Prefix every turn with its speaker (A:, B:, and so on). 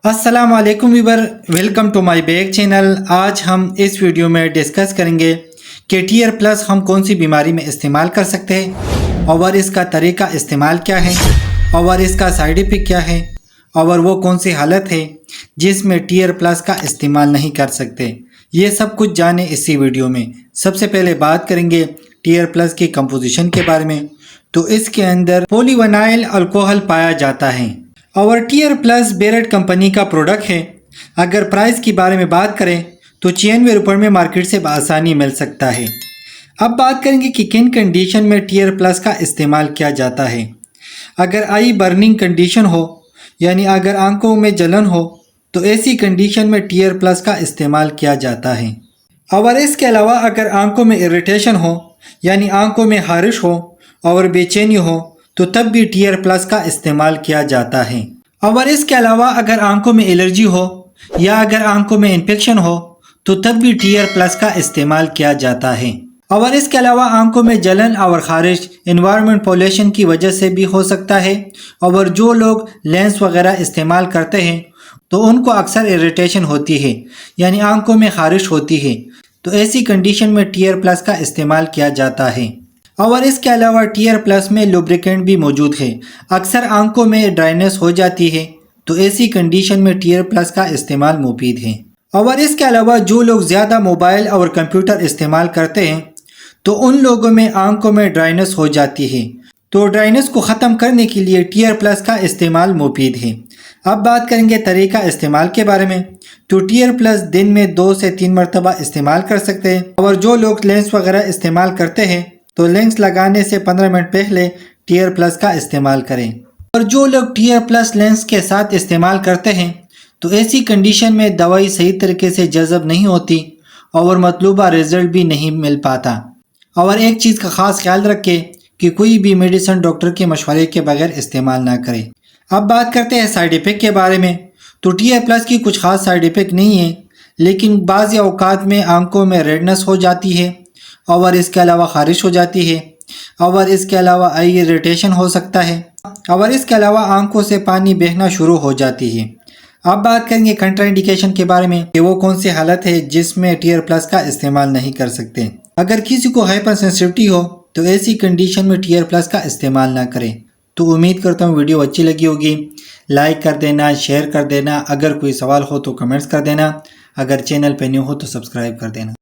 A: अस्सलाम वालेकुम viewer, welcome to my back channel. आज हम इस वीडियो में डिस्कस करेंगे कि टीयर प्लस हम कौन सी बीमारी में इस्तेमाल कर सकते हैं और इसका तरीका इस्तेमाल क्या है और इसका साइड इफ़ेक्ट क्या है और वो कौन सी हालत है जिसमें टीयर प्लस का इस्तेमाल नहीं कर सकते। ये सब कुछ जाने इसी वीडियो में। सबसे पहले बात करेंगे टीयर प्लस की कंपोजिशन के बारे में। तो इसके अंदर पॉलीविनाइल अल्कोहल पाया जाता है और टीयर प्लस बेरेट कंपनी का प्रोडक्ट है। अगर प्राइस की बारे में बात करें तो 96 रुपये में मार्केट से बआसानी मिल सकता है। अब बात करेंगे कि किन कंडीशन में टीयर प्लस का इस्तेमाल किया जाता है। अगर आई बर्निंग कंडीशन हो यानी अगर आंखों में जलन हो तो ऐसी कंडीशन में टीयर प्लस का इस्तेमाल किया जाता है। और इसके अलावा अगर आंखों में इरिटेशन हो यानी आंखों में खारिश हो और बेचैनी हो तो तब भी टीयर प्लस का इस्तेमाल किया जाता है। और इसके अलावा अगर आंखों में एलर्जी हो या अगर आंखों में इन्फेक्शन हो तो तब भी टीयर प्लस का इस्तेमाल किया जाता है। और इसके अलावा आंखों में जलन और खारिश एनवायरनमेंट पॉल्यूशन की वजह से भी हो सकता है। और जो लोग लेंस वगैरह इस्तेमाल करते हैं तो उनको अक्सर इरिटेशन होती है यानी आंखों में खारिश होती है, तो ऐसी कंडीशन में टीयर प्लस का इस्तेमाल किया जाता है। और इसके अलावा टीयर प्लस में लुब्रिकेंट भी मौजूद है। अक्सर आंखों में ड्राइनेस हो जाती है तो ऐसी कंडीशन में टीयर प्लस का इस्तेमाल मुफीद है। और इसके अलावा जो लोग ज़्यादा मोबाइल और कंप्यूटर इस्तेमाल करते हैं तो उन लोगों में आंखों में ड्राइनेस हो जाती है, तो ड्राइनेस को ख़त्म करने के लिए टीयर प्लस का इस्तेमाल मुफीद है। अब बात करेंगे तरीका इस्तेमाल के बारे में। तो टीयर प्लस दिन में 2 से 3 मरतबा इस्तेमाल कर सकते हैं। और जो लोग लेंस वगैरह इस्तेमाल करते हैं तो लेंस लगाने से 15 मिनट पहले टीयर प्लस का इस्तेमाल करें। और जो लोग टीयर प्लस लेंस के साथ इस्तेमाल करते हैं तो ऐसी कंडीशन में दवाई सही तरीके से जज़ब नहीं होती और मतलूबा रिजल्ट भी नहीं मिल पाता। और एक चीज़ का ख़ास ख्याल रखें कि कोई भी मेडिसिन डॉक्टर के मशवरे के बगैर इस्तेमाल ना करें। अब बात करते हैं साइड इफ़ेक्ट के बारे में। तो टीयर प्लस की कुछ ख़ास साइड इफ़ेक्ट नहीं है, लेकिन बाज़ औक़ात में आंखों में रेडनेस हो जाती है और इसके अलावा खारिश हो जाती है और इसके अलावा आई इरिटेशन हो सकता है और इसके अलावा आंखों से पानी बहना शुरू हो जाती है। अब बात करेंगे कंट्राइंडिकेशन के बारे में कि वो कौन सी हालत है जिसमें टीयर प्लस का इस्तेमाल नहीं कर सकते। अगर किसी को हाइपर सेंसिटिविटी हो तो ऐसी कंडीशन में टीयर प्लस का इस्तेमाल ना करें। तो उम्मीद करता हूँ वीडियो अच्छी लगी होगी। लाइक कर देना, शेयर कर देना, अगर कोई सवाल हो तो कमेंट्स कर देना, अगर चैनल पे न्यू हो तो सब्सक्राइब कर देना।